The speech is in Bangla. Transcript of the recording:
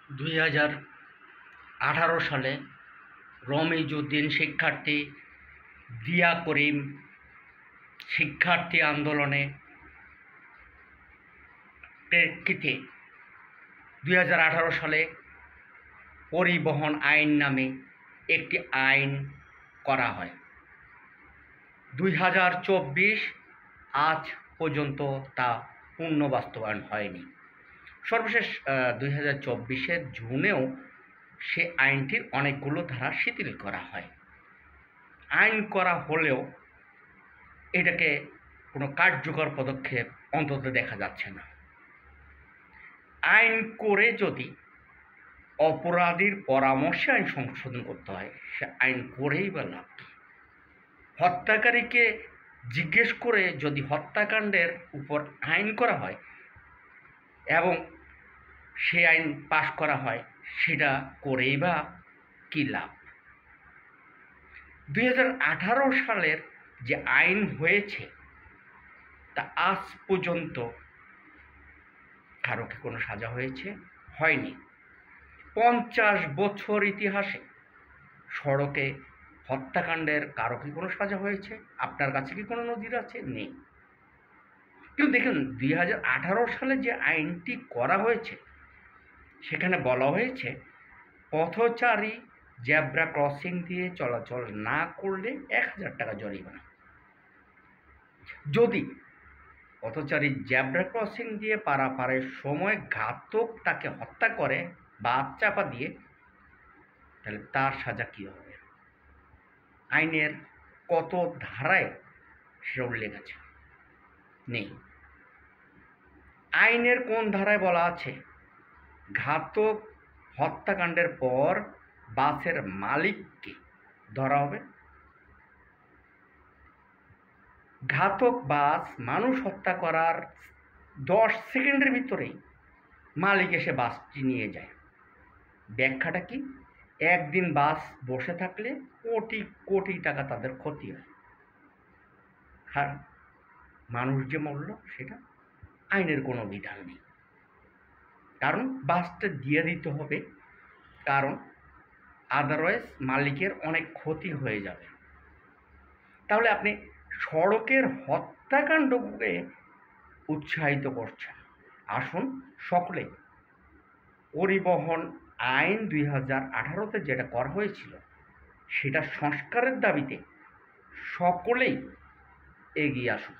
2018 সালে রমিজউদ্দিন শিক্ষার্থী, দিয়া করিম শিক্ষার্থী আন্দোলনে প্রেক্ষিতে 2018 সালে পরিবহন আইন নামে একটি আইন করা হয়। 2024 আজ পর্যন্ত তা পূর্ণ বাস্তবায়ন হয়নি। সর্বশেষ 2024 জুনেও সে আইনটির অনেকগুলো ধারা শিথিল করা হয়। আইন করা হলেও এটাকে কোনো কার্যকর পদক্ষেপ অন্তত দেখা যাচ্ছে না। আইন করে যদি অপরাধীর পরামর্শে আইন সংশোধন করতে হয়, সে আইন করেই বা লাভ কি? হত্যাকারীকে জিজ্ঞেস করে যদি হত্যাকাণ্ডের উপর আইন করা হয় এবং সে আইন পাশ করা হয়, সেটা করেই বা কী লাভ? 2018 সালের যে আইন হয়েছে তা আজ পর্যন্ত কারো কি কোনো সাজা হয়েছে? হয়নি। 50 বছর ইতিহাসে সড়কে হত্যাকাণ্ডের কারো কি কোনো সাজা হয়েছে? আপনার কাছে কি কোনো নজির আছে? নেই। কিন্তু দেখুন, 2018 সালে যে আইনটি করা হয়েছে সেখানে বলা হয়েছে পথচারী জেব্রা ক্রসিং দিয়ে চলাচল না করলে 1000 টাকা জরিমানা। যদি পথচারী জেব্রা ক্রসিং দিয়ে পারাপারের সময় ঘাতক তাকে হত্যা করে বা চাপা দিয়ে, তাহলে তার সাজা কী হবে? আইনের কত ধারায় সেটা উল্লেখ আছে? নেই। আইনের কোন ধারায় বলা আছে ঘাতক হত্যাকাণ্ডের পর বাসের মালিককে ধরা হবে? ঘাতক বাস মানুষ হত্যা করার 10 সেকেন্ডের ভিতরেই মালিক এসে বাসটি নিয়ে যায়। ব্যাখ্যাটা কি? একদিন বাস বসে থাকলে কোটি কোটি টাকা তাদের ক্ষতি হয়। আর মানুষ যে মরল সেটা আইনের কোনো বিধান নেই। কারণ বাসটা দিয়ে দিতে হবে, কারণ আদারওয়াইজ মালিকের অনেক ক্ষতি হয়ে যাবে। তাহলে আপনি সড়কের হত্যাকাণ্ডকে উৎসাহিত করছেন। আসুন সকলে পরিবহন আইন 2018-তে যেটা করা হয়েছিল সেটা সংস্কারের দাবিতে সকলেই এগিয়ে আসুন।